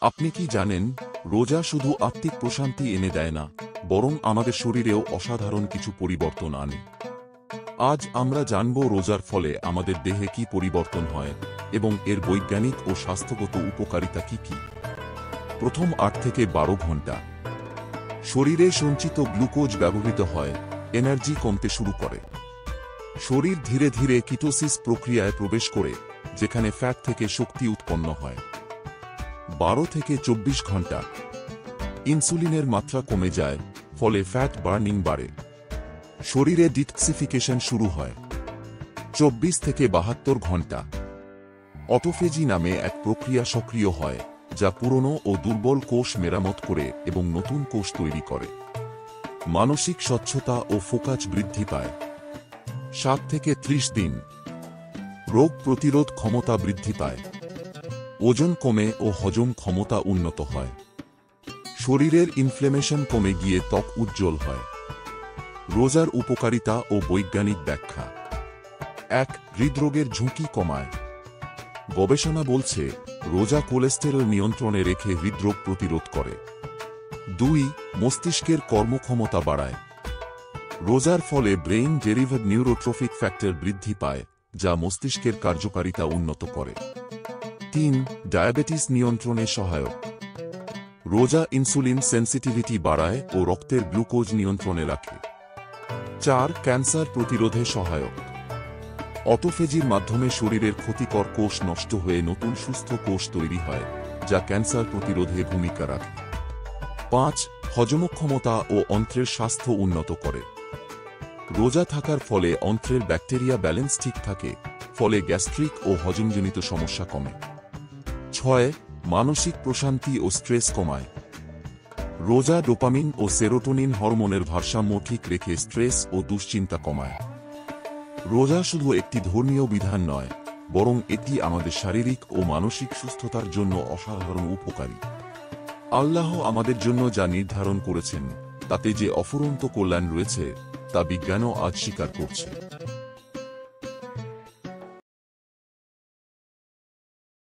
আপনি কি জানেন, রোজা শুধু আত্মিক প্রশান্তি এনে দেয় না, বরং আমাদের শরীরেও অসাধারণ কিছু পরিবর্তন আনে। আজ আমরা জানব রোজার ফলে আমাদের দেহে কি পরিবর্তন হয় এবং এর বৈজ্ঞানিক ও স্বাস্থ্যগত উপকারিতা কি কি। প্রথম 8 থেকে 12 ঘন্টা শরীরে সঞ্চিত গ্লুকোজ ব্যবহৃত হয়, এনার্জি কমতে শুরু করে। শরীর ধীরে ধীরে কিটোসিস প্রক্রিয়ায় প্রবেশ করে, যেখানে ফ্যাট থেকে শক্তি উৎপন্ন হয়। 12 থেকে 24 ঘন্টা ইনসুলিনের মাত্রা কমে যায়, ফলে ফ্যাট বার্নিং বাড়ে। শরীরে ডিটক্সিফিকেশন শুরু হয়। 24 থেকে 72 ঘন্টা অটোফেজি নামে এক প্রক্রিয়া সক্রিয় হয়, যা পুরনো ও দুর্বল কোষ মেরামত করে এবং নতুন কোষ তৈরি করে। মানসিক স্বচ্ছতা ও ফোকাস বৃদ্ধি পায়। 7 থেকে 30 দিন রোগ প্রতিরোধ ক্ষমতা বৃদ্ধি পায়। ওজন কমে ও হজম ক্ষমতা উন্নত হয়। শরীরের ইনফ্লেমেশন কমে গিয়ে ত্বক উজ্জ্বল হয়। রোজার উপকারিতা ও বৈজ্ঞানিক ব্যাখ্যা। 1. হৃদরোগের ঝুঁকি কমায়। গবেষণা বলছে, রোজা কোলেস্টেরল নিয়ন্ত্রণে রেখে হৃদরোগ প্রতিরোধ করে। 2. মস্তিষ্কের কর্মক্ষমতা বাড়ায়। রোজার ফলে ব্রেইন ডেরিভেড নিউরোট্রফিক ফ্যাক্টর বৃদ্ধি পায়, যা মস্তিষ্কের কার্যকারিতা উন্নত করে। 3. ডায়াবেটিস নিয়ন্ত্রণে সহায়ক। রোজা ইনসুলিন সেন্সিটিভিটি বাড়ায় ও রক্তের গ্লুকোজ নিয়ন্ত্রণে রাখে। 4. ক্যান্সার প্রতিরোধে সহায়ক। অটোফেজির মাধ্যমে শরীরের ক্ষতিকর কোষ নষ্ট হয়ে নতুন সুস্থ কোষ তৈরি হয়, যা ক্যান্সার প্রতিরোধে ভূমিকা রাখে। 5. হজমক্ষমতা ও অন্ত্রের স্বাস্থ্য উন্নত করে। রোজা থাকার ফলে অন্ত্রের ব্যাকটেরিয়া ব্যালেন্স ঠিক থাকে, ফলে গ্যাস্ট্রিক ও হজমজনিত সমস্যা কমে। 6. মানসিক প্রশান্তি ও স্ট্রেস কমায়। রোজা ডোপামিন ও সেরোটোনিন হরমোনের ভারসাম্য ঠিক রেখে স্ট্রেস ও দুশ্চিন্তা কমায়। রোজা শুধু একটি ধর্মীয় বিধান নয়, বরং এটি আমাদের শারীরিক ও মানসিক সুস্থতার জন্য অসাধারণ উপকারী। আল্লাহ আমাদের জন্য যা নির্ধারণ করেছেন, তাতে যে অফুরন্ত কল্যাণ রয়েছে, তা বিজ্ঞানও আজ স্বীকার করছে।